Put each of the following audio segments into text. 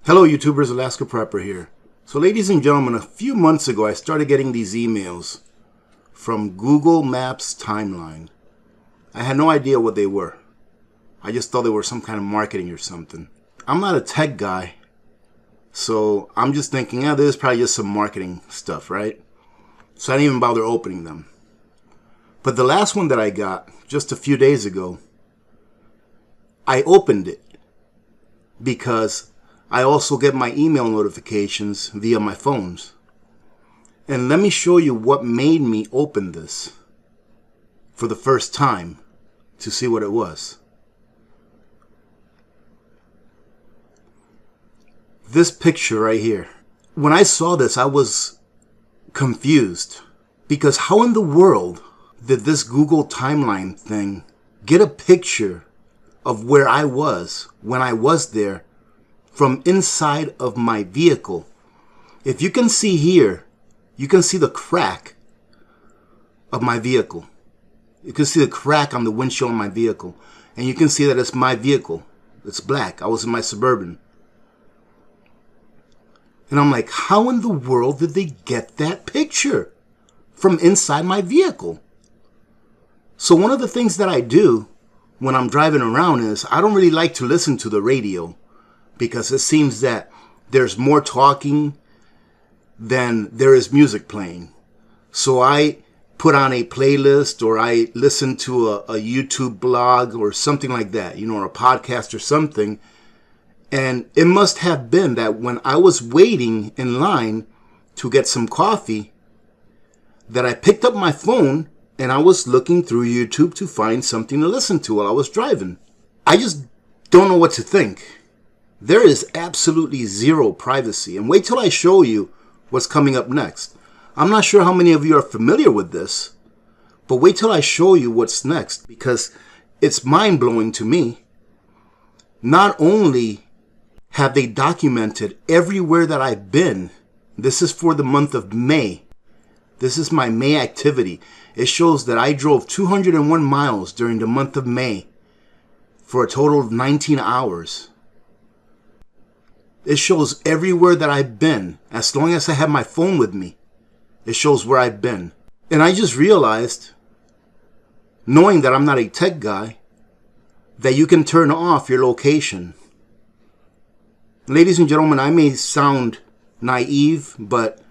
Hello YouTubers, Alaska Prepper here. So ladies and gentlemen, a few months ago I started getting these emails from Google Maps Timeline. I had no idea what they were. I just thought they were some kind of marketing or something. I'm not a tech guy, so I'm just thinking, this is probably just some marketing stuff, right? So I didn't even bother opening them. But the last one that I got just a few days ago, I opened it because I also get my email notifications via my phones. And let me show you what made me open this for the first time to see what it was. This picture right here. When I saw this, I was confused because how in the world did this Google timeline thing get a picture of where I was when I was there from inside of my vehicle? If you can see here, you can see the crack of my vehicle. You can see the crack on the windshield of my vehicle. And you can see that it's my vehicle. It's black. I was in my Suburban. And I'm like, how in the world did they get that picture from inside my vehicle? So one of the things that I do when I'm driving around is I don't really like to listen to the radio, because it seems that there's more talking than there is music playing. So I put on a playlist, or I listen to a YouTube blog or something like that, or a podcast or something. And it must have been that when I was waiting in line to get some coffee, that I picked up my phone and I was looking through YouTube to find something to listen to while I was driving. I just don't know what to think. There is absolutely zero privacy. And wait till I show you what's coming up next. I'm not sure how many of you are familiar with this, but wait till I show you what's next, because it's mind-blowing to me. Not only have they documented everywhere that I've been. This is for the month of May. This is my May activity. It shows that I drove 201 miles during the month of May for a total of 19 hours. It shows everywhere that I've been. As long as I have my phone with me, it shows where I've been. And I just realized, knowing that I'm not a tech guy, that you can turn off your location. Ladies and gentlemen, I may sound naive, but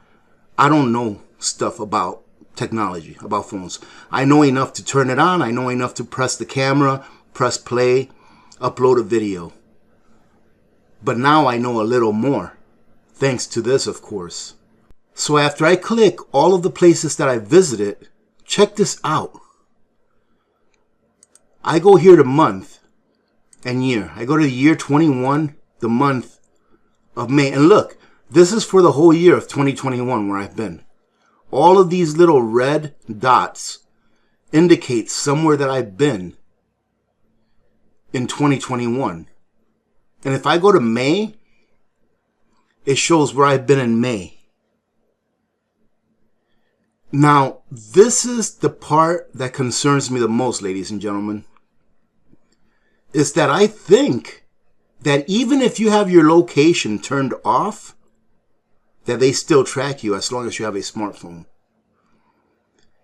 I don't know stuff about technology, about phones. I know enough to turn it on. I know enough to press the camera, press play, upload a video. But now I know a little more, thanks to this, of course. So after I click all of the places that I visited, check this out. I go here to month and year. I go to the year 21, the month of May. And look, this is for the whole year of 2021 where I've been. All of these little red dots indicate somewhere that I've been in 2021. And if I go to May, it shows where I've been in May. Now, this is the part that concerns me the most, ladies and gentlemen. Is that I think that even if you have your location turned off, that they still track you as long as you have a smartphone.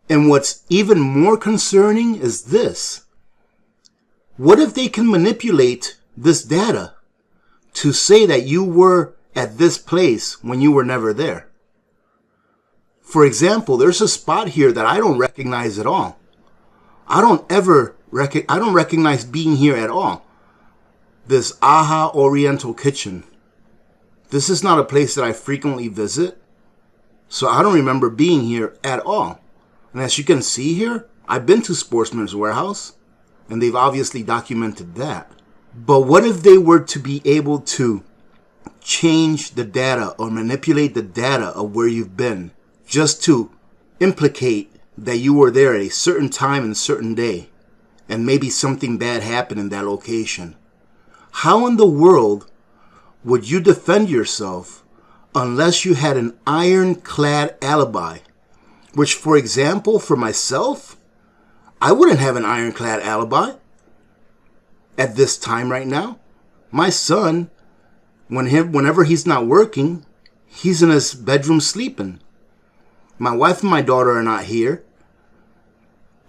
And what's even more concerning is this. What if they can manipulate this data to say that you were at this place when you were never there? For example, there's a spot here that I don't recognize at all. I don't recognize being here at all. This Aha Oriental Kitchen. This is not a place that I frequently visit, so I don't remember being here at all. And as you can see here, I've been to Sportsman's Warehouse, and they've obviously documented that. But what if they were to be able to change the data or manipulate the data of where you've been just to implicate that you were there at a certain time and certain day, and maybe something bad happened in that location? How in the world would you defend yourself unless you had an ironclad alibi? Which, for example, for myself, I wouldn't have an ironclad alibi at this time right now. My son Whenever he's not working, he's in his bedroom sleeping. My wife and my daughter are not here.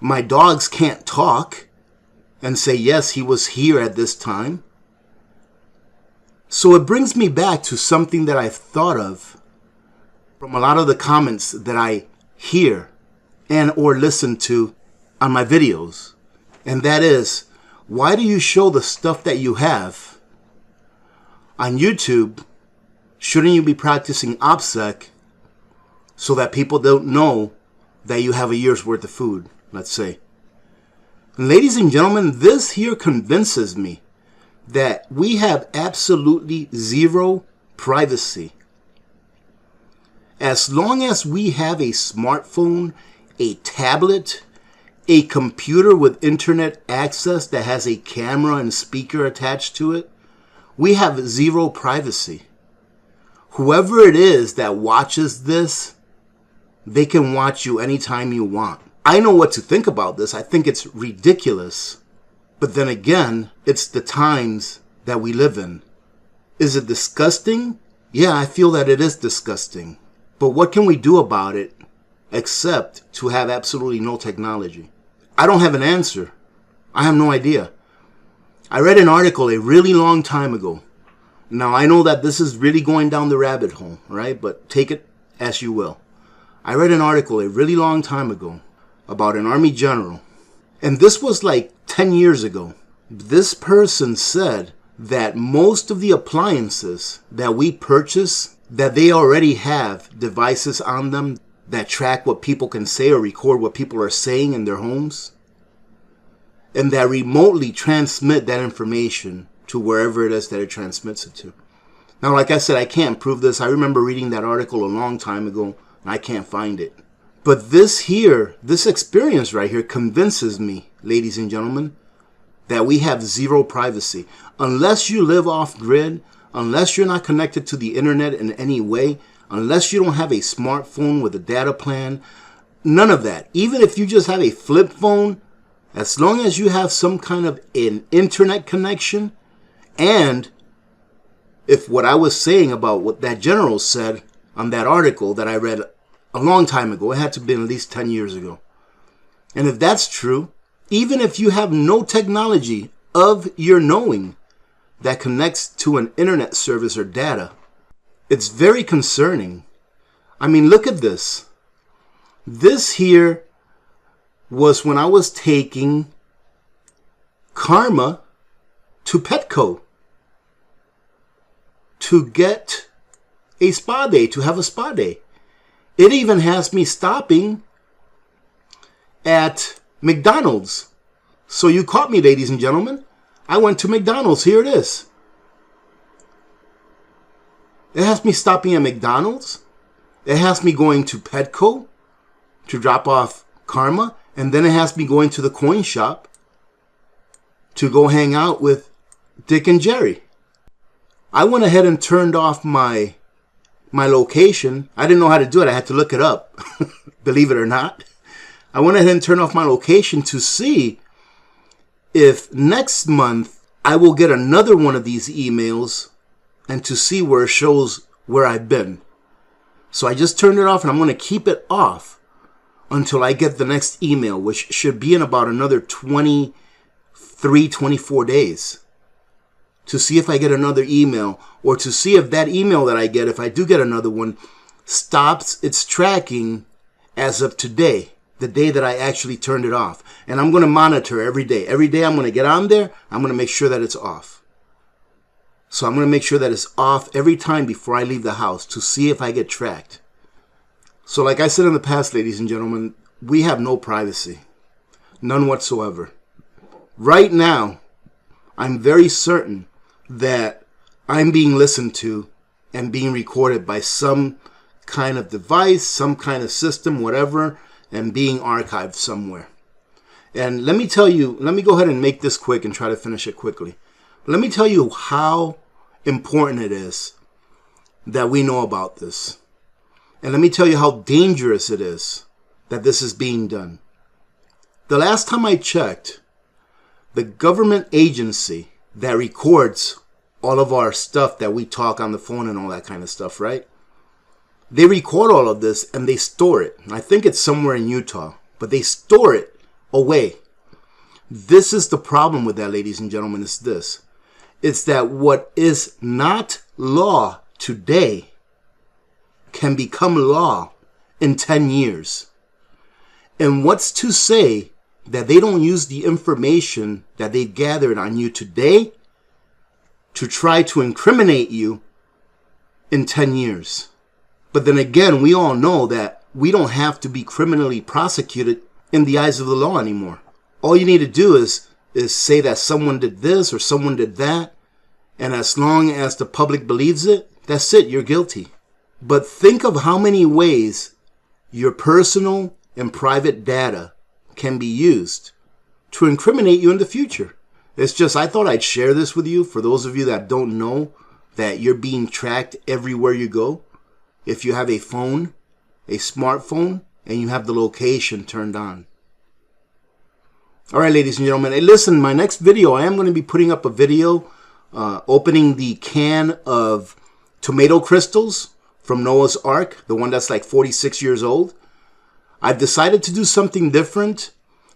My dogs can't talk and say, yes, he was here at this time. So it brings me back to something that I've thought of from a lot of the comments that I hear and or listen to on my videos. And that is, why do you show the stuff that you have on YouTube? Shouldn't you be practicing OPSEC so that people don't know that you have a year's worth of food, let's say? And ladies and gentlemen, this here convinces me that we have absolutely zero privacy. As long as we have a smartphone, a tablet, a computer with internet access that has a camera and speaker attached to it, we have zero privacy. Whoever it is that watches this, they can watch you anytime you want. I know what to think about this. I think it's ridiculous. But then again, it's the times that we live in. Is it disgusting? Yeah, I feel that it is disgusting. But what can we do about it except to have absolutely no technology? I don't have an answer. I have no idea. I read an article a really long time ago. Now, I know that this is really going down the rabbit hole, right? But take it as you will. I read an article a really long time ago about an Army general. And this was like 10 years ago. This person said that most of the appliances that we purchase, that they already have devices on them that track what people can say or record what people are saying in their homes, and that remotely transmit that information to wherever it is that it transmits it to. Now, like I said, I can't prove this. I remember reading that article a long time ago, and I can't find it. But this experience right here convinces me, ladies and gentlemen, that we have zero privacy. Unless you live off-grid, unless you're not connected to the internet in any way, unless you don't have a smartphone with a data plan, none of that. Even if you just have a flip phone, as long as you have some kind of an internet connection, and if what I was saying about what that general said on that article that I read a long time ago, it had to have been at least 10 years ago. And if that's true, even if you have no technology of your knowing that connects to an internet service or data, it's very concerning. I mean, look at this. This here was when I was taking Karma to Petco to get a spa day, to have a spa day. It even has me stopping at McDonald's. So you caught me, ladies and gentlemen. I went to McDonald's. Here it is. It has me stopping at McDonald's. It has me going to Petco to drop off Karma. And then it has me going to the coin shop to go hang out with Dick and Jerry. I went ahead and turned off my location. I didn't know how to do it. I had to look it up. Believe it or not. I went ahead and turned off my location to see if next month I will get another one of these emails and to see where it shows where I've been. So I just turned it off, and I'm going to keep it off until I get the next email, which should be in about another 23, 24 days, to see if I get another email, or to see if that email that I get, if I do get another one, stops its tracking as of today, the day that I actually turned it off. And I'm going to monitor every day. Every day I'm going to get on there. I'm going to make sure that it's off. So I'm going to make sure that it's off every time before I leave the house to see if I get tracked. So like I said in the past, ladies and gentlemen, we have no privacy. None whatsoever. Right now, I'm very certain that I'm being listened to and being recorded by some kind of device, some kind of system, whatever, and being archived somewhere. And let me tell you, let me go ahead and make this quick and try to finish it quickly. Let me tell you how important it is that we know about this. And let me tell you how dangerous it is that this is being done. The last time I checked, the government agency that records all of our stuff that we talk on the phone and all that kind of stuff, right? They record all of this and they store it. I think it's somewhere in Utah, but they store it away. This is the problem with that, ladies and gentlemen, is this. It's that what is not law today can become law in 10 years. And what's to say that they don't use the information that they've gathered on you today to try to incriminate you in 10 years? But then again, we all know that we don't have to be criminally prosecuted in the eyes of the law anymore. All you need to do is say that someone did this or someone did that. And as long as the public believes it, that's it, you're guilty. But think of how many ways your personal and private data can be used to incriminate you in the future. It's just, I thought I'd share this with you for those of you that don't know that you're being tracked everywhere you go. If you have a phone, a smartphone, and you have the location turned on. All right, ladies and gentlemen, hey, listen, my next video, I am going to be putting up a video opening the can of tomato crystals from Noah's Ark, the one that's like 46 years old. I've decided to do something different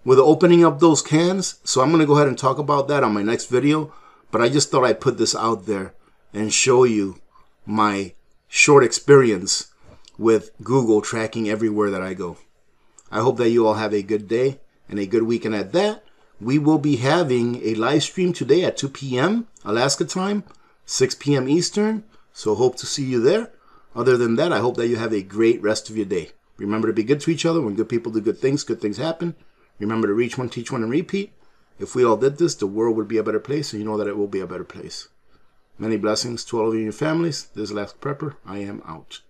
with opening up those cans, so I'm going to go ahead and talk about that on my next video. But I just thought I'd put this out there and show you my short experience with Google tracking everywhere that I go. I hope that you all have a good day and a good weekend at that. We will be having a live stream today at 2 p.m. Alaska time, 6 p.m. Eastern. So hope to see you there. Other than that, I hope that you have a great rest of your day. Remember to be good to each other. When good people do good things happen. Remember to reach one, teach one, and repeat. If we all did this, the world would be a better place, and you know that it will be a better place. Many blessings to all of you and your families. This is Alaska Prepper. I am out.